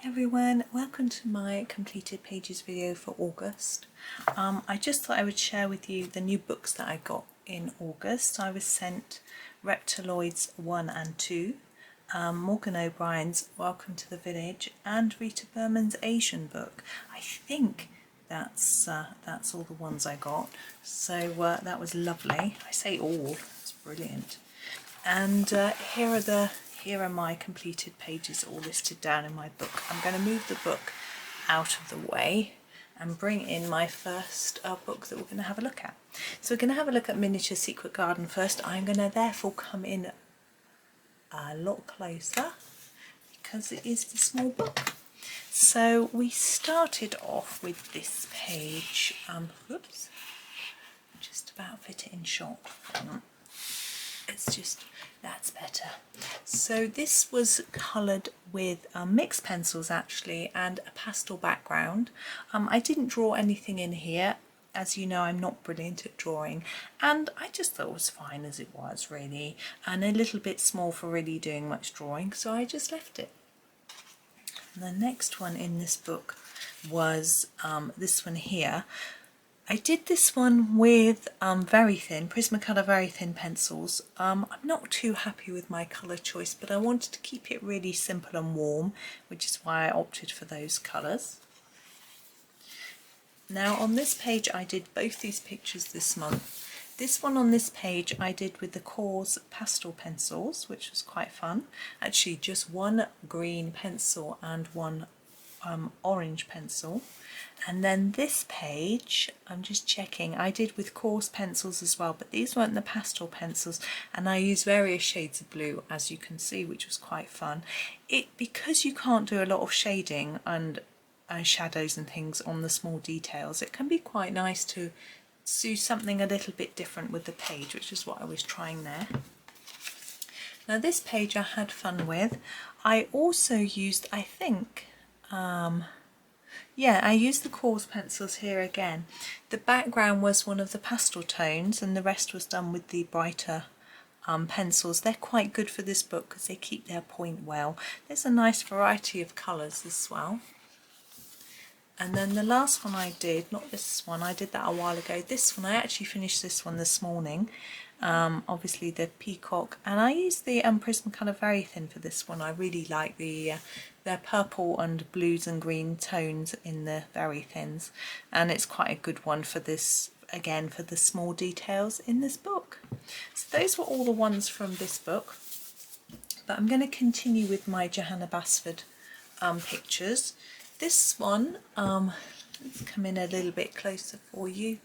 everyone, welcome to my completed pages video for August. I just thought I would share with you the new books that I got in August. I was sent Reptiloids I and II, Morgan O'Brien's Welcome to the Village, and Rita Berman's Asian book. I think that's all the ones I got, so that was lovely. I say all, it's brilliant. And here are my completed pages all listed down in my book. I'm going to move the book out of the way and bring in my first book that we're going to have a look at. So we're going to have a look at Miniature Secret Garden first. I'm going to therefore come in a lot closer because it is the small book. So we started off with this page. Whoops, just about fit it in shot. It's just, that's better. So this was coloured with mixed pencils actually and a pastel background. I didn't draw anything in here. As you know, I'm not brilliant at drawing, and I just thought it was fine as it was really, and a little bit small for really doing much drawing, so I just left it. And the next one in this book was this one here. I did this one with very thin, Prismacolor very thin pencils. I'm not too happy with my colour choice, but I wanted to keep it really simple and warm, which is why I opted for those colours. Now on this page I did both these pictures this month. This one on this page I did with the Cause pastel pencils, which was quite fun. Actually just one green pencil and one orange pencil. And then this page, I'm just checking, I did with coarse pencils as well, but these weren't the pastel pencils, and I used various shades of blue, as you can see, which was quite fun. Because you can't do a lot of shading and shadows and things on the small details, it can be quite nice to do something a little bit different with the page, which is what I was trying there. Now this page I had fun with. I also used, I think, I used the Cause pencils here again. The background was one of the pastel tones and the rest was done with the brighter pencils. They're quite good for this book because they keep their point well. There's a nice variety of colours as well. And then the last one I did, not this one, I did that a while ago. This one, I actually finished this one this morning. Obviously the Peacock, and I used the Prismacolor very thin for this one. I really like their purple and blues and green tones in the very thins, and it's quite a good one for this, again, for the small details in this book. So those were all the ones from this book, but I'm going to continue with my Johanna Basford pictures. This one, let's come in a little bit closer for you.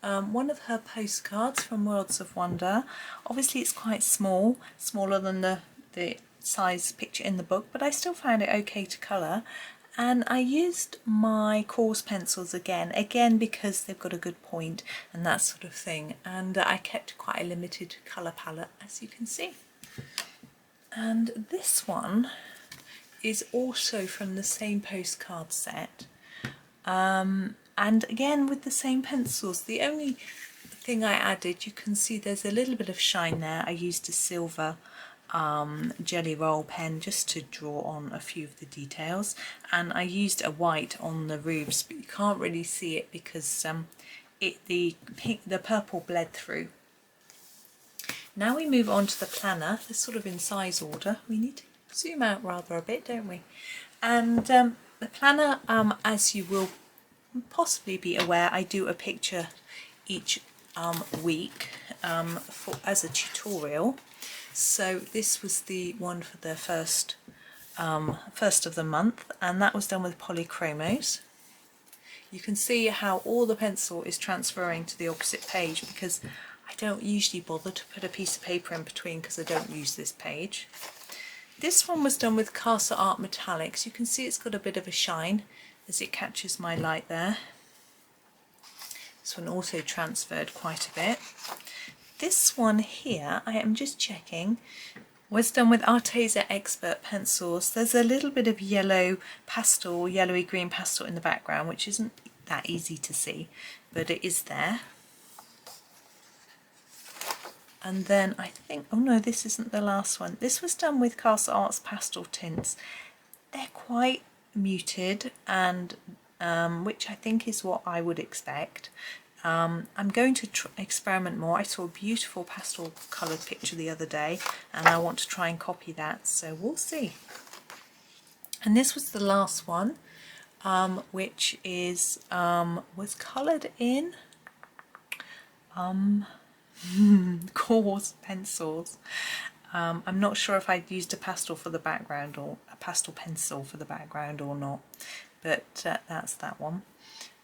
One of her postcards from Worlds of Wonder. Obviously it's quite small, smaller than the size picture in the book, but I still found it okay to colour. And I used my coarse pencils again because they've got a good point and that sort of thing. And I kept quite a limited colour palette, as you can see. And this one is also from the same postcard set. And again with the same pencils. The only thing I added, you can see there's a little bit of shine there. I used a silver jelly roll pen just to draw on a few of the details, and I used a white on the roofs, but you can't really see it because the purple bled through. Now we move on to the planner. They're sort of in size order. We need to zoom out rather a bit, don't we? And the planner, as you will possibly be aware, I do a picture each week as a tutorial. So this was the one for the first of the month, and that was done with polychromos. You can see how all the pencil is transferring to the opposite page because I don't usually bother to put a piece of paper in between because I don't use this page. This one was done with Castle Art Metallics. You can see it's got a bit of a shine as it catches my light there. This one also transferred quite a bit. This one here, I am just checking, was done with Arteza Expert pencils. There's a little bit of yellow pastel, yellowy green pastel in the background, which isn't that easy to see, but it is there. And then I think, oh no, this isn't the last one. This was done with Castle Arts pastel tints. They're quite muted, and which I think is what I would expect. I'm going to experiment more. I saw a beautiful pastel coloured picture the other day and I want to try and copy that, so we'll see. And this was the last one, which is was coloured in coarse pencils. I'm not sure if I'd used a pastel for the background or a pastel pencil for the background or not, but that's that one.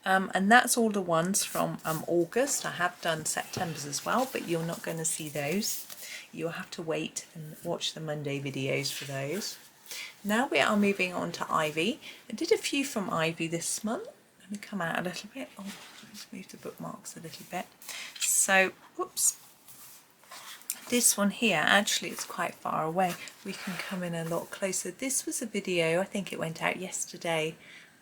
And that's all the ones from August. I have done September's as well, but you're not going to see those. You'll have to wait and watch the Monday videos for those. Now we are moving on to Ivy. I did a few from Ivy this month. Let me come out a little bit. Oh, let's move the bookmarks a little bit. So, whoops. This one here, actually it's quite far away. We can come in a lot closer. This was a video, I think it went out yesterday,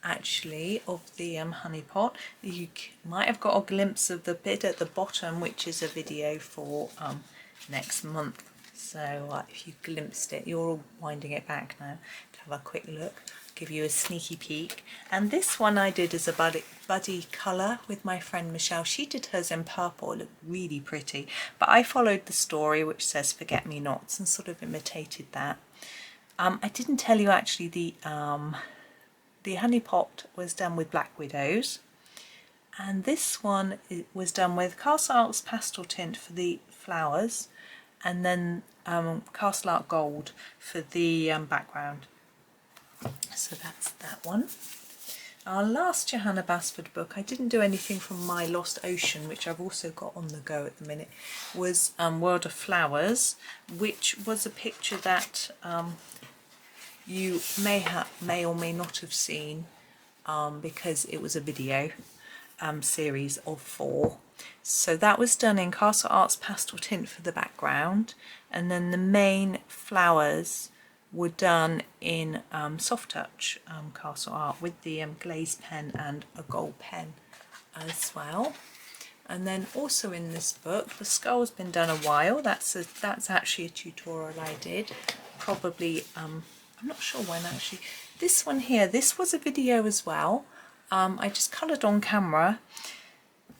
actually, of the honey pot. You might have got a glimpse of the bit at the bottom, which is a video for next month. So if you glimpsed it, you're all winding it back now to have a quick look, give you a sneaky peek. And this one I did as a buddy colour with my friend Michelle. She did hers in purple, it looked really pretty, but I followed the story which says forget me nots and sort of imitated that. I didn't tell you actually the honey pot was done with Black Widows, and this one was done with Castle Art's pastel tint for the flowers, and then Castle Art Gold for the background. So that's that one. Our last Johanna Basford book, I didn't do anything from My Lost Ocean, which I've also got on the go at the minute, was World of Flowers, which was a picture that you may or may not have seen because it was a video series of 4. So that was done in Castle Art's pastel tint for the background, and then the main flowers were done in soft touch Castle Art with the glazed pen and a gold pen as well. And then also in this book, the skull's been done a while. That's actually a tutorial I did, probably I'm not sure when actually. This one here, this was a video as well. I just coloured on camera.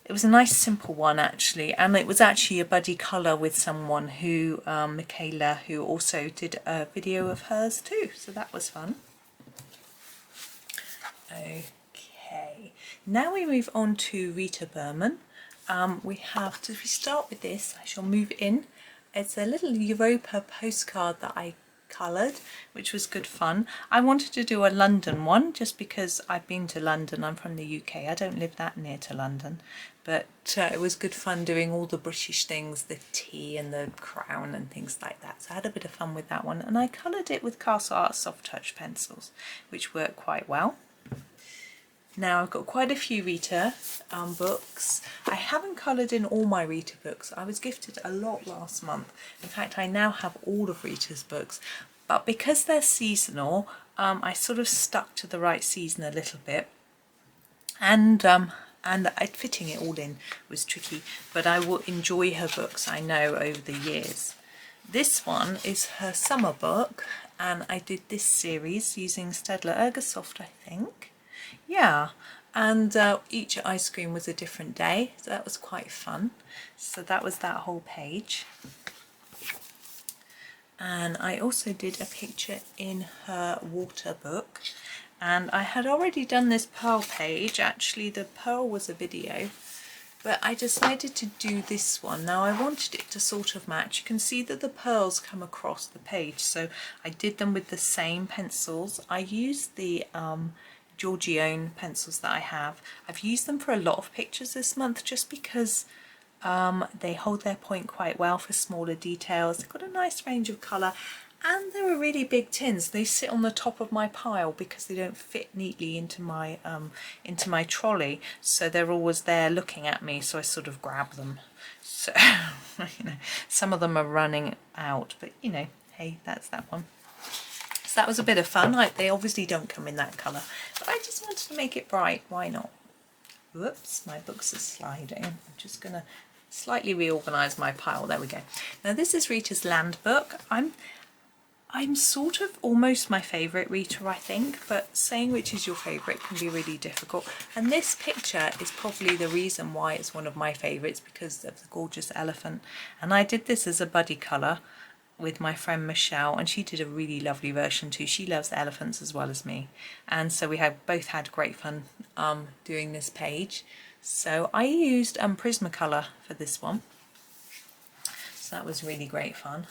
It was a nice simple one actually, and it was actually a buddy colour with someone who, Michaela, who also did a video of hers too, so that was fun. Okay, now we move on to Rita Berman. We start with this, I shall move in. It's a little Europa postcard that I coloured, which was good fun. I wanted to do a London one just because I've been to London. I'm from the UK. I don't live that near to London, but it was good fun doing all the British things, the tea and the crown and things like that. So I had a bit of fun with that one, and I coloured it with Castle Art soft touch pencils, which worked quite well. Now I've got quite a few Rita books. I haven't coloured in all my Rita books. I was gifted a lot last month. In fact, I now have all of Rita's books, but because they're seasonal, I sort of stuck to the right season a little bit, and fitting it all in was tricky, but I will enjoy her books, I know, over the years. This one is her summer book, and I did this series using Staedtler Ergosoft, I think. Yeah, and each ice cream was a different day, so that was quite fun. So that was that whole page. And I also did a picture in her water book, and I had already done this pearl page. Actually the pearl was a video, but I decided to do this one. Now I wanted it to sort of match. You can see that the pearls come across the page, so I did them with the same pencils. I used the Giorgione pencils that I have. I've used them for a lot of pictures this month just because they hold their point quite well for smaller details. They've got a nice range of colour, and they were really big tins. They sit on the top of my pile because they don't fit neatly into my trolley, so they're always there looking at me, so I sort of grab them. So you know, some of them are running out, but you know, hey, that's that one. So that was a bit of fun. They obviously don't come in that colour, but I just wanted to make it bright. Why not? Whoops, my books are sliding. I'm just going to slightly reorganise my pile. There we go. Now this is Rita's Land book. I'm sort of almost my favourite Rita, I think, but saying which is your favourite can be really difficult. And this picture is probably the reason why it's one of my favourites, because of the gorgeous elephant. And I did this as a buddy colour with my friend Michelle, and she did a really lovely version too. She loves elephants as well as me, and so we have both had great fun doing this page. So I used Prismacolor for this one, so that was really great fun.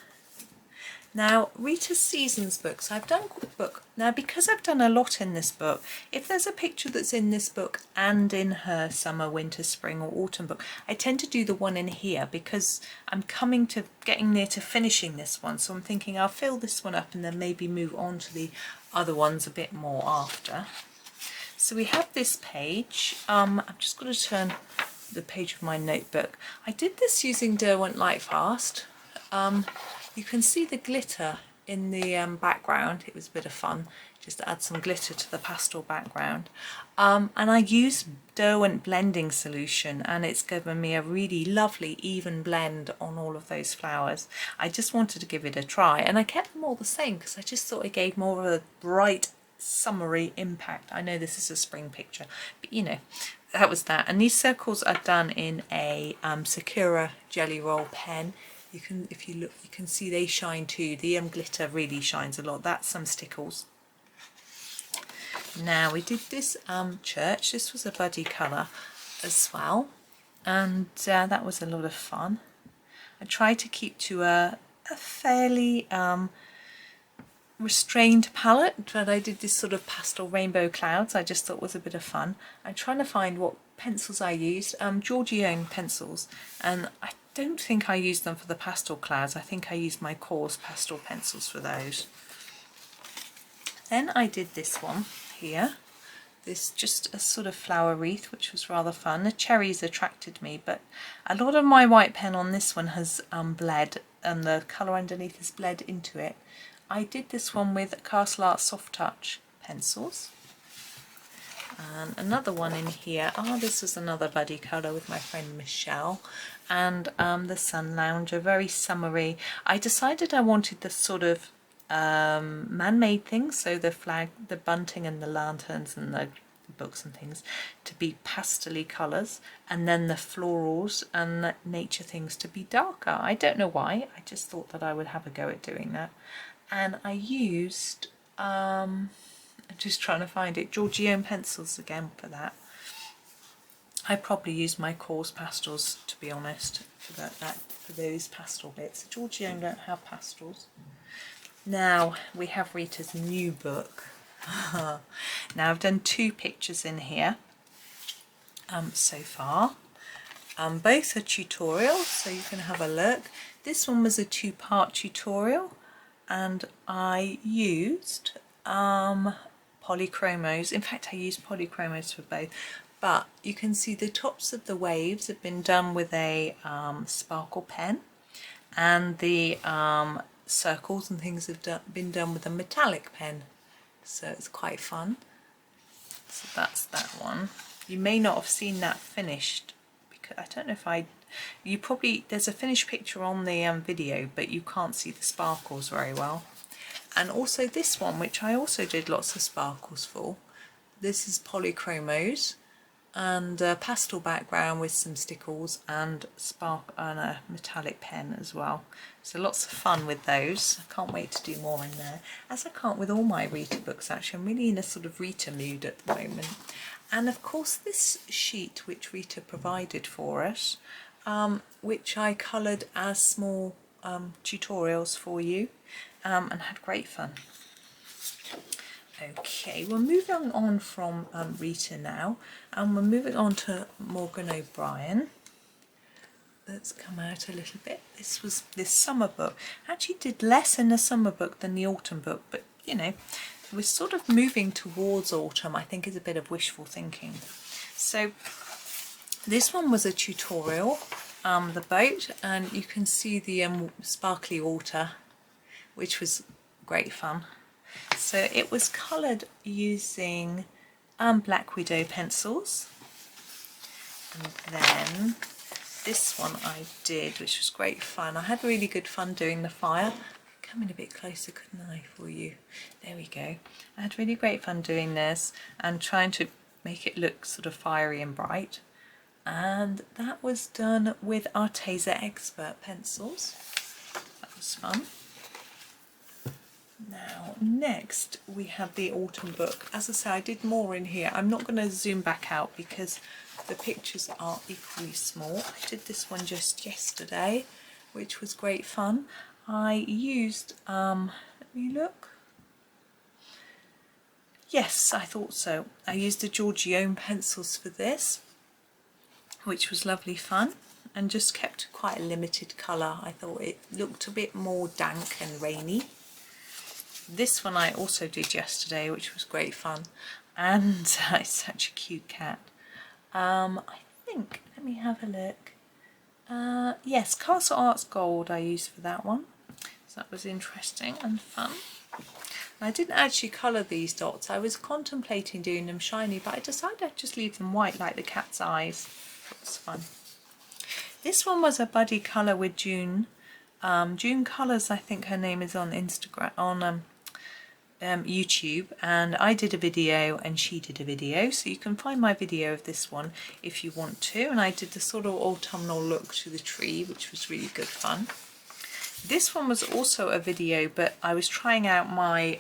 Now, Rita's Seasons books, I've done book. Now, because I've done a lot in this book, if there's a picture that's in this book and in her summer, winter, spring or autumn book, I tend to do the one in here because I'm getting near to finishing this one. So I'm thinking I'll fill this one up and then maybe move on to the other ones a bit more after. So we have this page. I'm just going to turn the page of my notebook. I did this using Derwent Lightfast. You can see the glitter in the background. It was a bit of fun just to add some glitter to the pastel background. And I used Derwent blending solution, and it's given me a really lovely even blend on all of those flowers. I just wanted to give it a try, and I kept them all the same because I just thought it gave more of a bright summery impact. I know this is a spring picture, but you know, that was that. And these circles are done in a Sakura Jelly Roll pen. You can, if you look, you can see they shine too. The glitter really shines a lot. That's some stickles. Now we did this church. This was a buddy colour as well, and that was a lot of fun. I tried to keep to a fairly restrained palette, but I did this sort of pastel rainbow clouds. I just thought was a bit of fun. I'm trying to find what pencils I used. Georgione pencils, and I don't think I used them for the pastel clouds. I think I used my coarse pastel pencils for those. Then I did this one here. This just a sort of flower wreath, which was rather fun. The cherries attracted me, but a lot of my white pen on this one has bled, and the colour underneath has bled into it. I did this one with Castle Art Soft Touch pencils. And another one in here. This was another buddy colour with my friend Michelle, and the Sun Lounger, very summery. I decided I wanted the sort of man-made things, so the flag, the bunting and the lanterns and the books and things to be pastel-y colours, and then the florals and the nature things to be darker. I don't know why, I just thought that I would have a go at doing that. And I used I'm just trying to find it, Georgione pencils again for that. I probably used my coarse pastels, to be honest, for for those pastel bits. Georgione don't have pastels. Now we have Rita's new book. Now I've done 2 pictures in here so far. Both are tutorials, so you can have a look. This one was a 2-part tutorial, and I used polychromos. In fact, I used polychromos for both, but you can see the tops of the waves have been done with a sparkle pen, and the circles and things have been done with a metallic pen, so it's quite fun. So that's that one. You may not have seen that finished, because I don't know if you probably, there's a finished picture on the video, but you can't see the sparkles very well. And also this one, which I also did lots of sparkles for. This is polychromos and a pastel background with some stickles and and a metallic pen as well. So lots of fun with those. I can't wait to do more in there, as I can't with all my Rita books actually. I'm really in a sort of Rita mood at the moment. And of course this sheet which Rita provided for us, which I coloured as small tutorials for you, and had great fun. Okay, we're moving on from Rita now, and we're moving on to Morgan O'Brien. Let's come out a little bit. This was this summer book. I actually did less in the summer book than the autumn book, but you know, we're sort of moving towards autumn. I think is a bit of wishful thinking. So this one was a tutorial, the boat, and you can see the sparkly water, which was great fun. So it was coloured using Black Widow pencils, and then this one I did, which was great fun. I had really good fun doing the fire. come in a bit closer, couldn't I, for you? There we go. I had really great fun doing this and trying to make it look sort of fiery and bright. And that was done with Arteza Expert pencils. That was fun. Now, next we have the autumn book. As I say, I did more in here. I'm not going to zoom back out because the pictures are equally small. I did this one just yesterday, which was great fun. I used, let me look. Yes, I thought so. I used the Giorgione pencils for this, which was lovely fun, and just kept quite a limited colour. I thought it looked a bit more dank and rainy. This one I also did yesterday, which was great fun, and it's such a cute cat. I think, let me have a look. Yes, Castle Arts Gold I used for that one, so that was interesting and fun. I didn't actually colour these dots. I was contemplating doing them shiny, but I decided I'd just leave them white like the cat's eyes. It was fun. This one was a buddy colour with June. June Colours, I think her name is on Instagram, on YouTube, and I did a video and she did a video, so you can find my video of this one if you want to. And I did the sort of autumnal look to the tree, which was really good fun. This one was also a video, but I was trying out my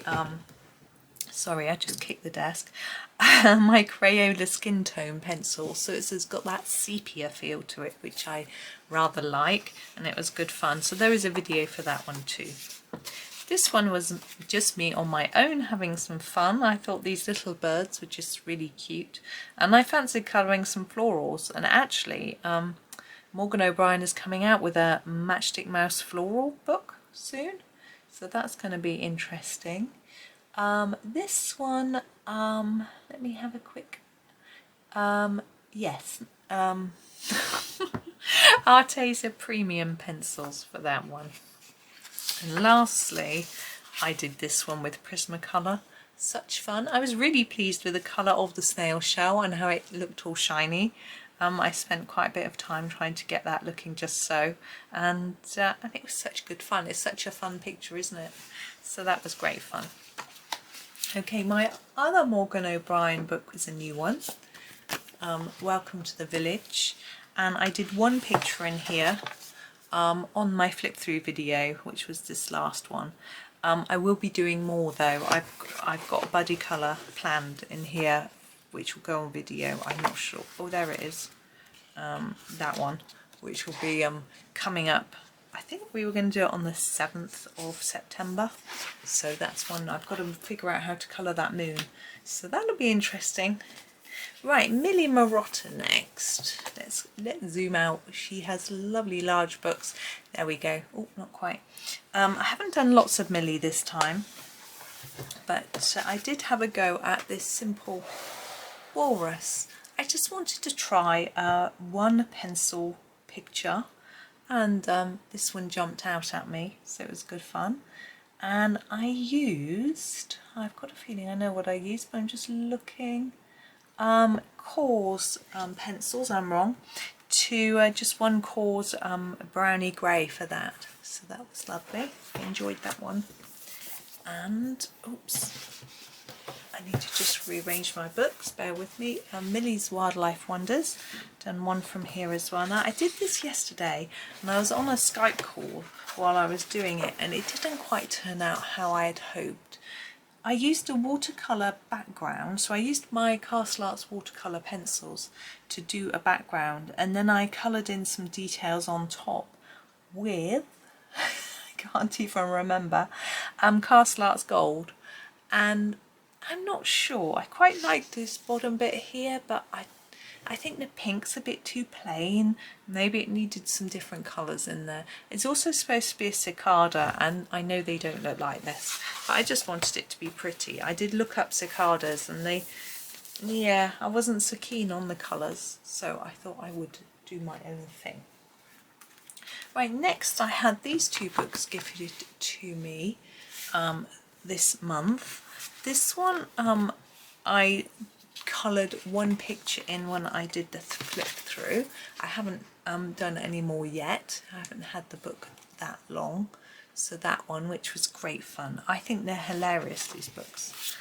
sorry, I just kicked the desk. My Crayola skin tone pencil, so it's got that sepia feel to it, which I rather like, and it was good fun. So there is a video for that one too. This one was just me on my own having some fun. I thought these little birds were just really cute, and I fancied colouring some florals. And actually, Morgan O'Brien is coming out with a Matchstick Mouse floral book soon, so that's going to be interesting. This one, let me have a quick, yes, Arteza Premium pencils for that one. And lastly, I did this one with Prismacolor. Such fun. I was really pleased with the colour of the snail shell and how it looked all shiny. I spent quite a bit of time trying to get that looking just so, and it was such good fun. It's such a fun picture, isn't it? So that was great fun. Okay, my other Morgan O'Brien book was a new one, Welcome to the Village, and I did one picture in here on my flip through video, which was this last one. I will be doing more though. I've got a buddy colour planned in here, which will go on video. I'm not sure. Oh, there it is. That one, which will be coming up. I think we were going to do it on the 7th of September. So that's one. I've got to figure out how to colour that moon. So that'll be interesting. Right, Millie Marotta next. Let's zoom out. She has lovely large books. There we go. Oh, not quite. I haven't done lots of Millie this time, but I did have a go at this simple walrus. I just wanted to try one pencil picture, and this one jumped out at me, so it was good fun. And I used, I've got a feeling I know what I used, but I'm just looking. Cause pencils, I'm wrong, to just one cause brownie grey for that, so that was lovely. I enjoyed that one. And oops, I need to just rearrange my books, bear with me. Millie's Wildlife Wonders, done one from here as well. Now I did this yesterday and I was on a Skype call while I was doing it, and it didn't quite turn out how I had hoped. I used a watercolour background, so I used my Castle Arts watercolour pencils to do a background, and then I coloured in some details on top with, I can't even remember, Castle Arts Gold. And I'm not sure, I quite like this bottom bit here, but I think the pink's a bit too plain. Maybe it needed some different colours in there. It's also supposed to be a cicada, and I know they don't look like this, but I just wanted it to be pretty. I did look up cicadas and they, yeah, I wasn't so keen on the colours, so I thought I would do my own thing. Right, next I had these two books gifted to me this month. This one I coloured one picture in when I did the flip through. I haven't done any more yet. I haven't had the book that long, So that one, which was great fun. I think they're hilarious, these books.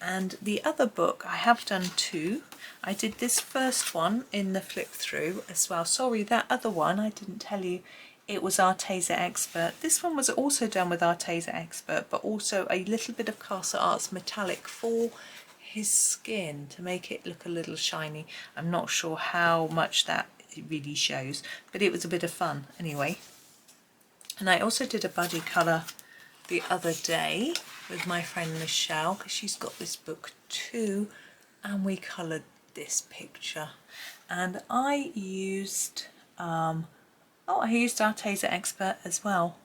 And the other book, I have done two. I did this first one in the flip through as well. Sorry, that other one, I didn't tell you, it was Arteza Expert. This one was also done with Arteza Expert, but also a little bit of Castle Arts Metallic for his skin to make it look a little shiny. I'm not sure how much that it really shows, but it was a bit of fun anyway. And I also did a buddy colour the other day with my friend Michelle, because she's got this book too, and we coloured this picture. And I used Arteza Expert as well,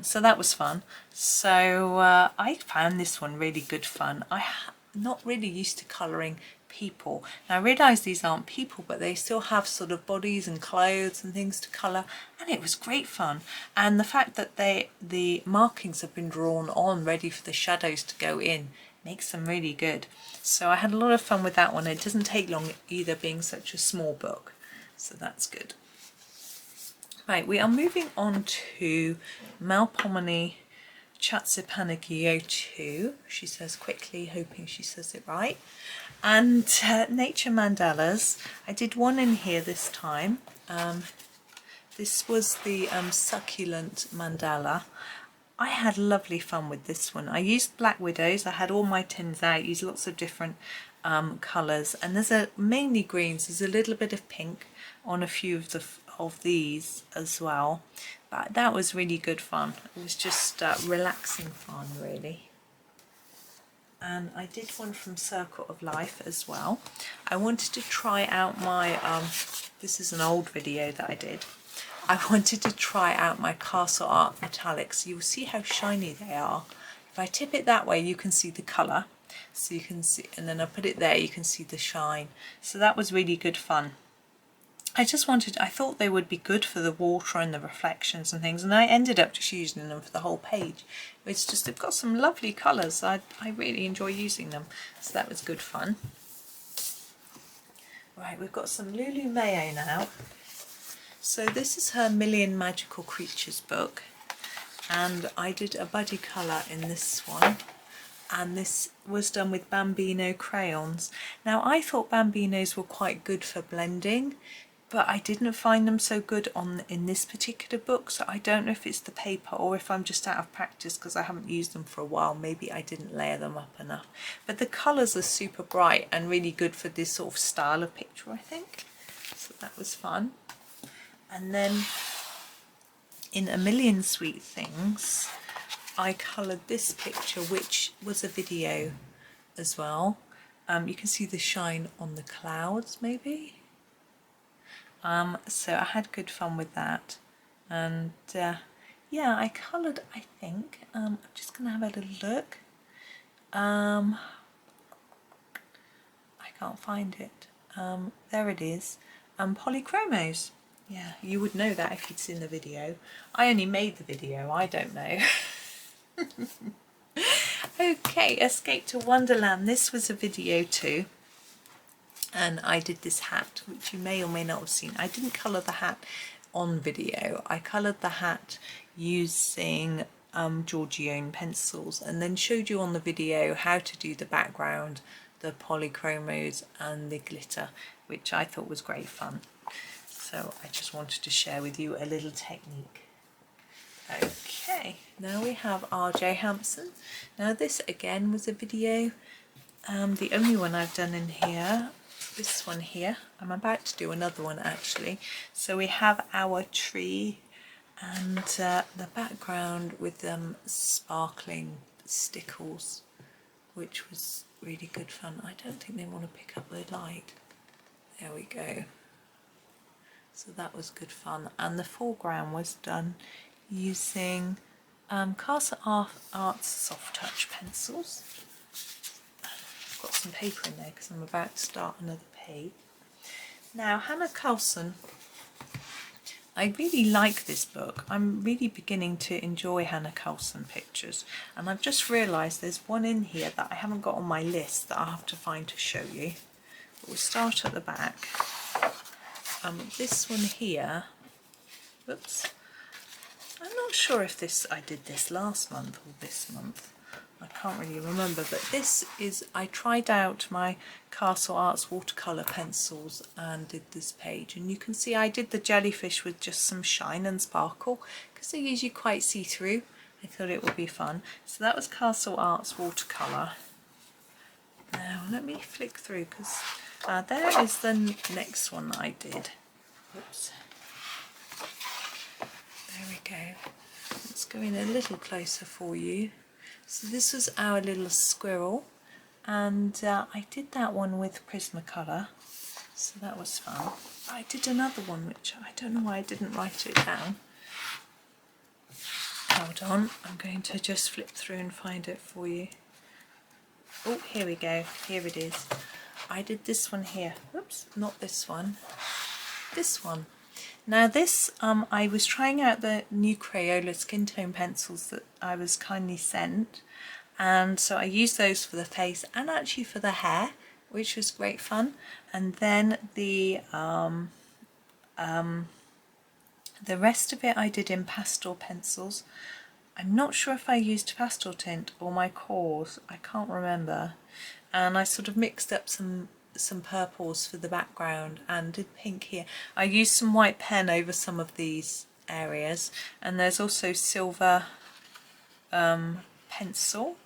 so that was fun. So I found this one really good fun. I'm not really used to colouring people. Now I realise these aren't people, but they still have sort of bodies and clothes and things to colour, and it was great fun. And the fact that the markings have been drawn on ready for the shadows to go in makes them really good. So I had a lot of fun with that one. It doesn't take long either, being such a small book, so that's good. Right, we are moving on to Melpomene Chatzipanagio 2, she says quickly, hoping she says it right. And Nature Mandalas, I did one in here this time. This was the Succulent Mandala. I had lovely fun with this one. I used Black Widows, I had all my tins out, used lots of different colours, and there's mainly greens, there's a little bit of pink on a few of these as well. But that was really good fun. It was just relaxing fun, really. And I did one from Circle of Life as well. I wanted to try out my, this is an old video that I did. I wanted to try out my Castle Art Metallics. You'll see how shiny they are. If I tip it that way, you can see the colour. So you can see, and then I put it there, you can see the shine. So that was really good fun. I thought they would be good for the water and the reflections and things, and I ended up just using them for the whole page. It's just, they've got some lovely colours. I really enjoy using them, so that was good fun. Right, we've got some Lulu Mayo now. So this is her Million Magical Creatures book, and I did a buddy colour in this one, and this was done with Bambino crayons. Now I thought Bambinos were quite good for blending, but I didn't find them so good in this particular book, so I don't know if it's the paper or if I'm just out of practice because I haven't used them for a while. Maybe I didn't layer them up enough. But the colours are super bright and really good for this sort of style of picture, I think. So that was fun. And then in A Million Sweet Things, I coloured this picture, which was a video as well. You can see the shine on the clouds, maybe. So I had good fun with that, and yeah, I coloured, I think, I'm just going to have a little look. I can't find it. There it is. Polychromos. Yeah, you would know that if you'd seen the video. I only made the video, I don't know. Okay, Escape to Wonderland. This was a video too. And I did this hat, which you may or may not have seen. I didn't colour the hat on video. I coloured the hat using Giorgione pencils, and then showed you on the video how to do the background, the polychromos and the glitter, which I thought was great fun. So I just wanted to share with you a little technique. Okay, now we have RJ Hampson. Now this again was a video. The only one I've done in here, this one here. I'm about to do another one actually. So we have our tree and the background with them sparkling stickles, which was really good fun. I don't think they want to pick up the light. There we go. So that was good fun. And the foreground was done using Castle Arts Soft Touch pencils. I've got some paper in there because I'm about to start another page. Now, Hannah Carlson, I really like this book. I'm really beginning to enjoy Hannah Carlson pictures, and I've just realised there's one in here that I haven't got on my list that I'll have to find to show you. But we'll start at the back. This one here, whoops, I'm not sure if I did this last month or this month. I can't really remember, but this is, I tried out my Castle Arts watercolour pencils and did this page, and you can see I did the jellyfish with just some shine and sparkle because they're usually quite see-through. I thought it would be fun. So that was Castle Arts watercolour. Now let me flick through because there is the next one that I did. Oops. There we go. Let's go in a little closer for you. So this was our little squirrel, and I did that one with Prismacolor, so that was fun. I did another one which I don't know why I didn't write it down. Hold on, I'm going to just flip through and find it for you. Oh, here we go, here it is. I did this one here. Oops, not this one. This one. Now this, I was trying out the new Crayola skin tone pencils that I was kindly sent, and so I used those for the face and actually for the hair, which was great fun. And then the rest of it I did in pastel pencils. I'm not sure if I used pastel tint or my cores, I can't remember. And I sort of mixed up some purples for the background and did pink here. I used some white pen over some of these areas, and there's also silver pencil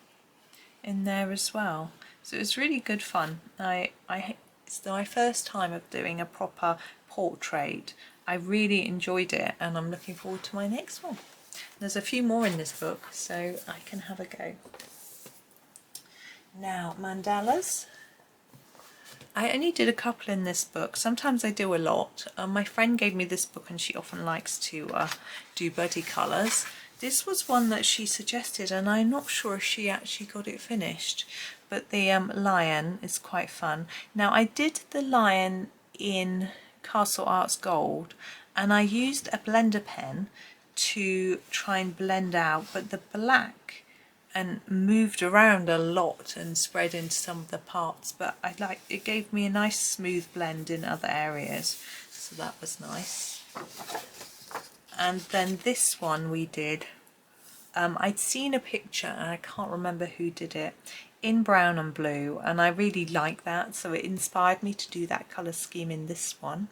in there as well. So it was really good fun. It's my first time of doing a proper portrait. I really enjoyed it, and I'm looking forward to my next one. There's a few more in this book, so I can have a go. Now, mandalas. I only did a couple in this book. Sometimes I do a lot. My friend gave me this book and she often likes to do buddy colours. This was one that she suggested, and I'm not sure if she actually got it finished, but the lion is quite fun. Now I did the lion in Castle Arts Gold, and I used a blender pen to try and blend out, but the black and moved around a lot and spread into some of the parts, but it gave me a nice smooth blend in other areas, so that was nice. And then this one we did, I'd seen a picture and I can't remember who did it, in brown and blue, and I really like that, so it inspired me to do that colour scheme in this one,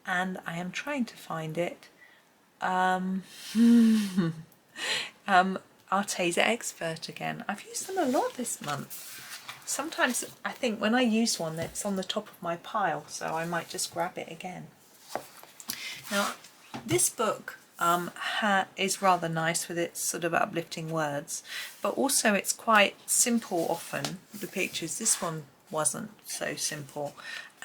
and I am trying to find it. Arteza Expert again. I've used them a lot this month. Sometimes I think when I use one that's on the top of my pile, so I might just grab it again. Now this book is rather nice with its sort of uplifting words, but also it's quite simple often, the pictures. This one wasn't so simple,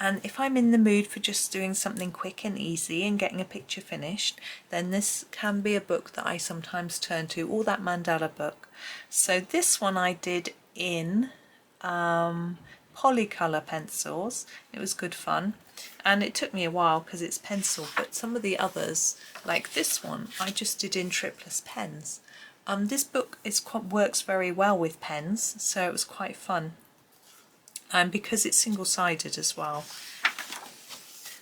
and if I'm in the mood for just doing something quick and easy and getting a picture finished, then this can be a book that I sometimes turn to, or that mandala book. So this one I did in polycolour pencils. It was good fun, and it took me a while because it's pencil, but some of the others, like this one, I just did in triplus pens. This book works very well with pens, so it was quite fun. And because it's single-sided as well.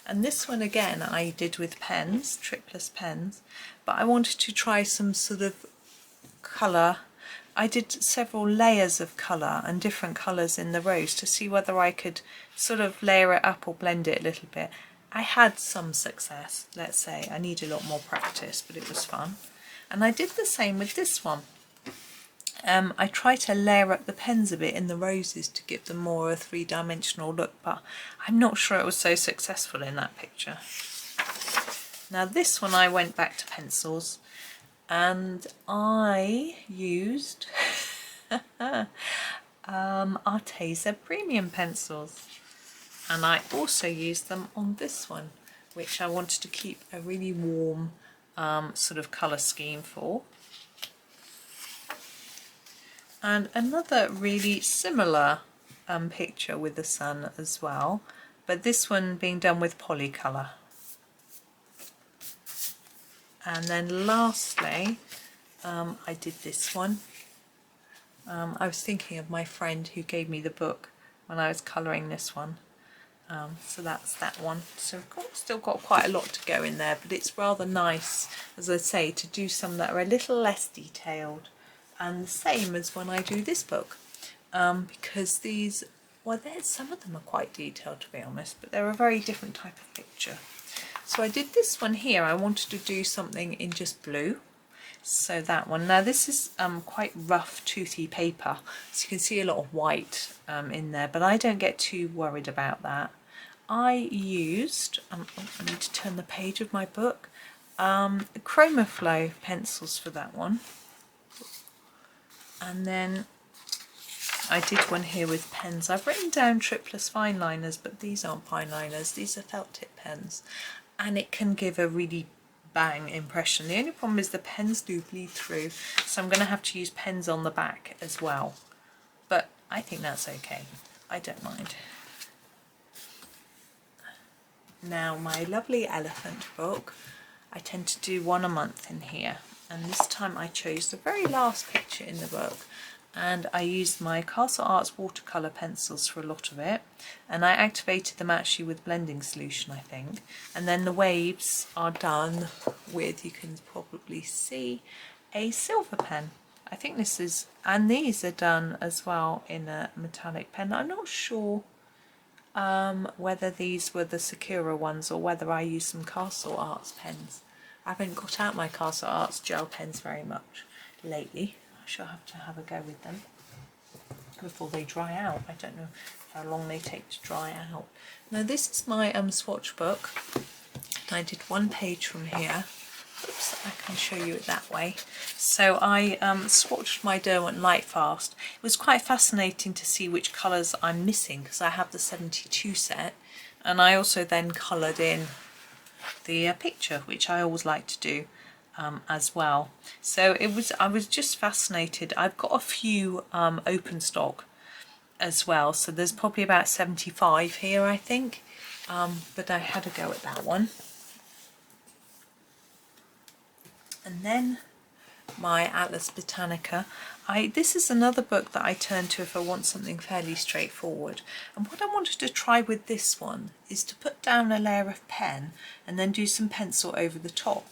And this one again I did with pens, triplus pens, but I wanted to try some sort of colour. I did several layers of colour and different colours in the rows to see whether I could sort of layer it up or blend it a little bit. I had some success, let's say. I need a lot more practice, but it was fun. And I did the same with this one. I tried to layer up the pens a bit in the roses to give them more a three-dimensional look, but I'm not sure it was so successful in that picture. Now this one I went back to pencils, and I used Arteza Premium pencils, and I also used them on this one, which I wanted to keep a really warm sort of colour scheme for. And another really similar picture with the sun as well, but this one being done with polycolour. And then lastly, I did this one. I was thinking of my friend who gave me the book when I was colouring this one. So that's that one. So I've still got quite a lot to go in there, but it's rather nice, as I say, to do some that are a little less detailed, and the same as when I do this book, because these, well, some of them are quite detailed, to be honest, but they're a very different type of picture. So I did this one here. I wanted to do something in just blue. So that one. Now this is quite rough, toothy paper, so you can see a lot of white in there, but I don't get too worried about that. I used, I need to turn the page of my book, Chromaflow pencils for that one. And then I did one here with pens. I've written down Triplus fine liners, but these aren't fine liners, these are felt tip pens. And it can give a really bang impression. The only problem is the pens do bleed through, so I'm going to have to use pens on the back as well. But I think that's okay. I don't mind. Now my lovely elephant book, I tend to do one a month in here. And this time I chose the very last picture in the book. And I used my Castle Arts watercolour pencils for a lot of it, and I activated them actually with blending solution, I think. And then the waves are done with, you can probably see, a silver pen. I think this is, and these are done as well in a metallic pen. I'm not sure whether these were the Sakura ones or whether I used some Castle Arts pens. I haven't got out my Castle Arts gel pens very much lately. I'll have to have a go with them before they dry out. I don't know how long they take to dry out. Now this is my swatch book. I did one page from here. Oops, I can show you it that way. So I swatched my Derwent Lightfast. It was quite fascinating to see which colours I'm missing, because I have the 72 set, and I also then coloured in the picture, which I always like to do. As well. So I was just fascinated. I've got a few open stock as well, so there's probably about 75 here, I think, but I had a go at that one. And then my Atlas Botanica. This is another book that I turn to if I want something fairly straightforward, and what I wanted to try with this one is to put down a layer of pen and then do some pencil over the top.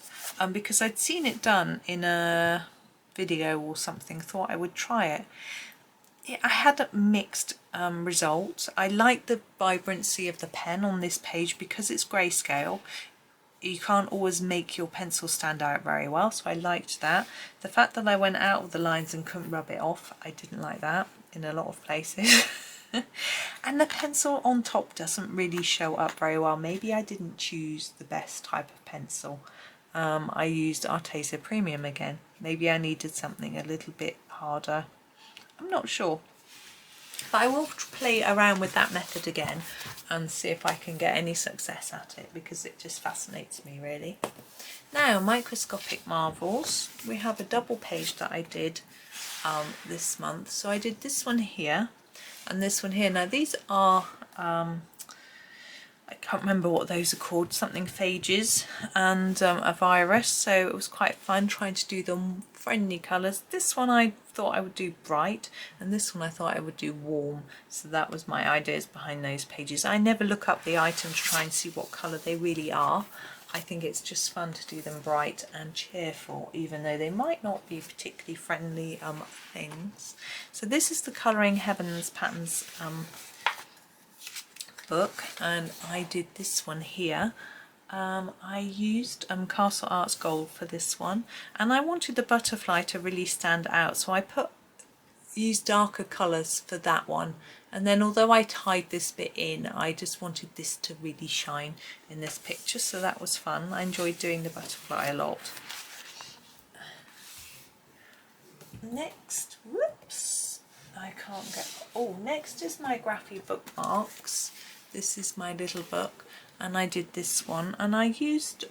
Because I'd seen it done in a video or something, thought I would try it. I had mixed results. I like the vibrancy of the pen on this page because it's grayscale. You can't always make your pencil stand out very well, so I liked that. The fact that I went out of the lines and couldn't rub it off, I didn't like that in a lot of places. And the pencil on top doesn't really show up very well. Maybe I didn't choose the best type of pencil. I used Arteza Premium again. Maybe I needed something a little bit harder. I'm not sure. But I will play around with that method again and see if I can get any success at it, because it just fascinates me really. Now, Microscopic Marvels. We have a double page that I did this month. So I did this one here and this one here. Now these are I can't remember what those are called, something phages and a virus, so it was quite fun trying to do them friendly colours. This one I thought I would do bright, and this one I thought I would do warm, so that was my ideas behind those pages. I never look up the item to try and see what colour they really are. I think it's just fun to do them bright and cheerful, even though they might not be particularly friendly things. So this is the Colouring Heavens Patterns book, and I did this one here. I used Castle Arts Gold for this one, and I wanted the butterfly to really stand out, so I used darker colours for that one. And then although I tied this bit in, I just wanted this to really shine in this picture, so that was fun. I enjoyed doing the butterfly a lot. Next, whoops, I can't get, next is my Graphy Bookmarks. This is my little book, and I did this one, and I used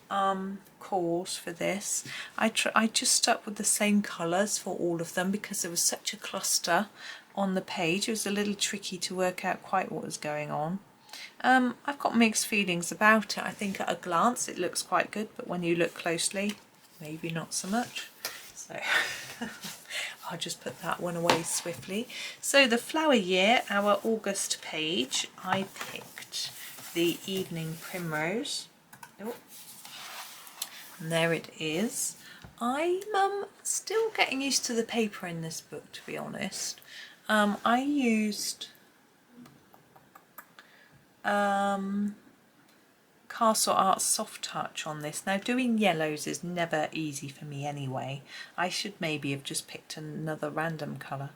cores for this. I just stuck with the same colours for all of them because there was such a cluster on the page. It was a little tricky to work out quite what was going on. I've got mixed feelings about it. I think at a glance it looks quite good, but when you look closely, maybe not so much. So I'll just put that one away swiftly. So the flower year, our August page, I picked the Evening Primrose. Oh, and there it is. I'm still getting used to the paper in this book, to be honest. I used Castle Art Soft Touch on this. Now, doing yellows is never easy for me anyway. I should maybe have just picked another random colour,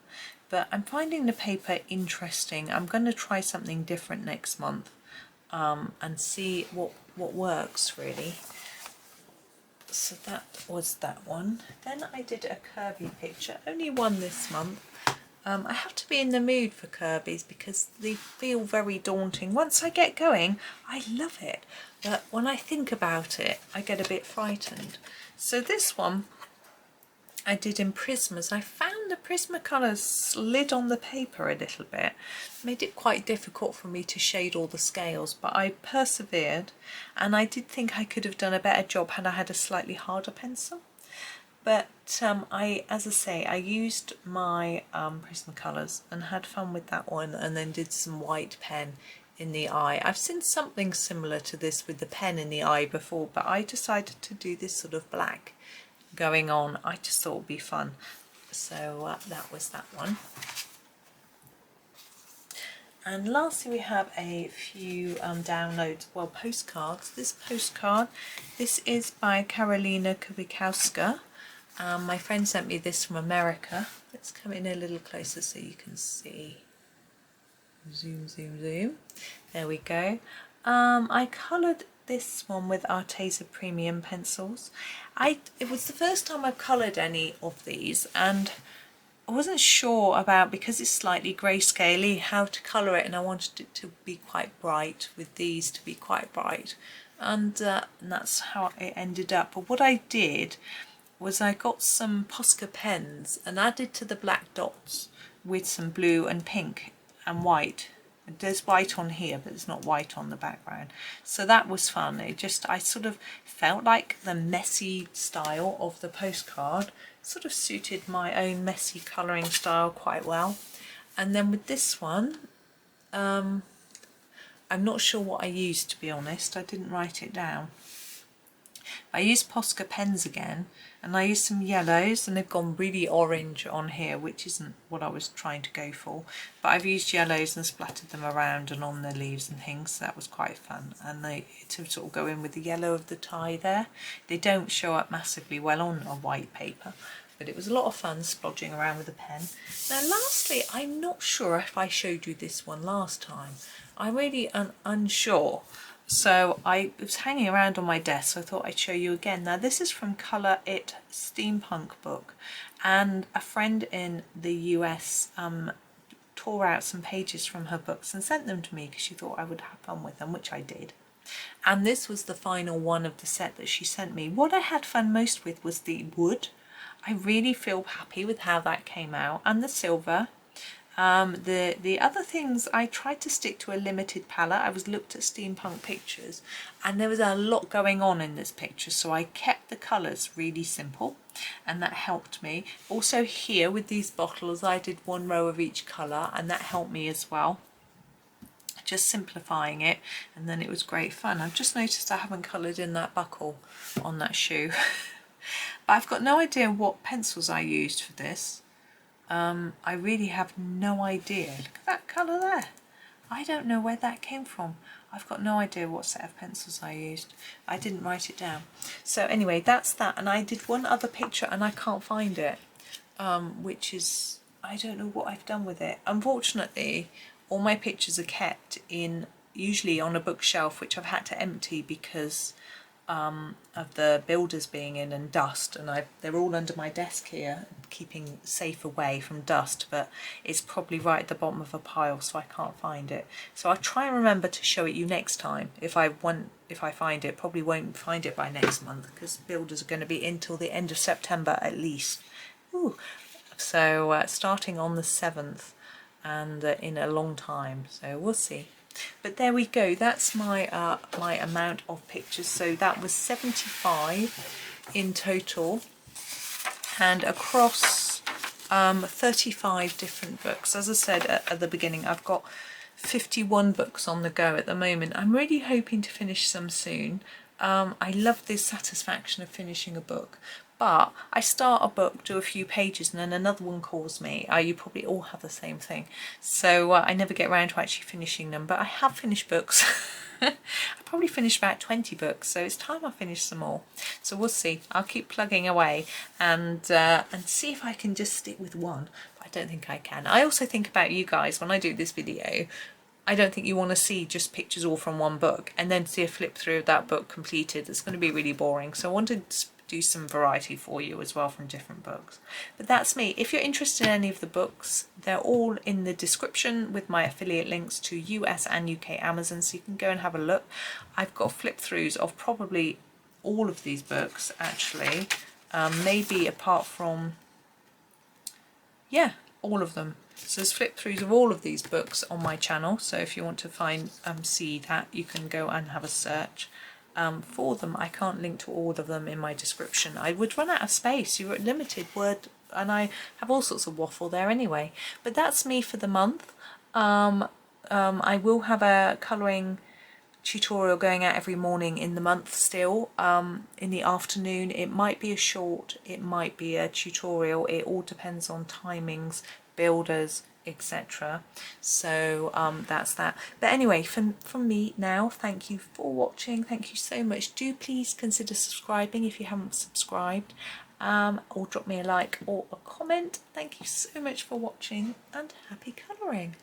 but I'm finding the paper interesting. I'm going to try something different next month and see what works really. So that was that one. Then I did a Kirby picture, only one this month. I have to be in the mood for Kirby's because they feel very daunting. Once I get going, I love it. But when I think about it, I get a bit frightened. So this one I did in Prismas. I found the Prismacolor slid on the paper a little bit. Made it quite difficult for me to shade all the scales, but I persevered, and I did think I could have done a better job had I had a slightly harder pencil. But as I say, I used my Prismacolors and had fun with that one, and then did some white pen in the eye. I've seen something similar to this with the pen in the eye before, but I decided to do this sort of black going on. I just thought it would be fun. So that was that one. And lastly, we have a few downloads, well, postcards. This postcard, this is by Karolina Kubikowska. My friend sent me this from America. Let's come in a little closer so you can see. Zoom, zoom, zoom. There we go. I coloured this one with Arteza Premium pencils. It was the first time I've coloured any of these, and I wasn't sure about, because it's slightly grayscale-y, how to colour it, and I wanted it to be quite bright, with these to be quite bright, and that's how it ended up. But what I did was I got some Posca pens and added to the black dots with some blue and pink and white. There's white on here, but it's not white on the background. So that was fun. I sort of felt like the messy style of the postcard sort of suited my own messy colouring style quite well. And then with this one, I'm not sure what I used, to be honest. I didn't write it down. I used Posca pens again, and I used some yellows, and they've gone really orange on here, which isn't what I was trying to go for. But I've used yellows and splattered them around and on the leaves and things, so that was quite fun. And they to sort of go in with the yellow of the tie there. They don't show up massively well on a white paper, but it was a lot of fun splodging around with a pen. Now lastly, I'm not sure if I showed you this one last time. I'm really unsure. So I was hanging around on my desk, so I thought I'd show you again. Now this is from Colour It Steampunk book, and a friend in the US tore out some pages from her books and sent them to me because she thought I would have fun with them, which I did. And this was the final one of the set that she sent me. What I had fun most with was the wood. I really feel happy with how that came out, and the silver. The other things, I tried to stick to a limited palette. I looked at steampunk pictures, and there was a lot going on in this picture, so I kept the colours really simple, and that helped me. Also here with these bottles, I did one row of each colour, and that helped me as well, just simplifying it, and then it was great fun. I've just noticed I haven't coloured in that buckle on that shoe. But I've got no idea what pencils I used for this. I really have no idea. Look at that colour there. I don't know where that came from. I've got no idea what set of pencils I used. I didn't write it down. So anyway, that's that. And I did one other picture and I can't find it, which is, I don't know what I've done with it. Unfortunately, all my pictures are kept in, usually on a bookshelf, which I've had to empty because of the builders being in and dust, and they're all under my desk here, keeping safe away from dust, but it's probably right at the bottom of a pile, so I can't find it. So I'll try and remember to show it you next time if I find it. Probably won't find it by next month because builders are going to be in till the end of September at least. Ooh. So starting on the 7th, and in a long time, so we'll see. But there we go, that's my my amount of pictures. So that was 75 in total, and across 35 different books. As I said at the beginning, I've got 51 books on the go at the moment. I'm really hoping to finish some soon. I love the satisfaction of finishing a book, but I start a book, do a few pages, and then another one calls me. You probably all have the same thing. So I never get around to actually finishing them, but I have finished books. I probably finished about 20 books, so it's time I finish some more. So we'll see. I'll keep plugging away and see if I can just stick with one. But I don't think I can. I also think about you guys when I do this video. I don't think you want to see just pictures all from one book and then see a flip through of that book completed. It's going to be really boring. So I wanted to do some variety for you as well from different books. But that's me. If you're interested in any of the books, they're all in the description with my affiliate links to US and UK Amazon, so you can go and have a look. I've got flip throughs of probably all of these books actually, maybe apart from, yeah, all of them. So there's flip throughs of all of these books on my channel, so if you want to find see that, you can go and have a search for them. I can't link to all of them in my description. I would run out of space. You're at limited word, and I have all sorts of waffle there anyway. But that's me for the month. I will have a colouring tutorial going out every morning in the month still, in the afternoon. It might be a short, it might be a tutorial, it all depends on timings, builders, etc. So that's that. But anyway, from me now, thank you for watching. Thank you so much. Do please consider subscribing if you haven't subscribed, or drop me a like or a comment. Thank you so much for watching, and happy colouring.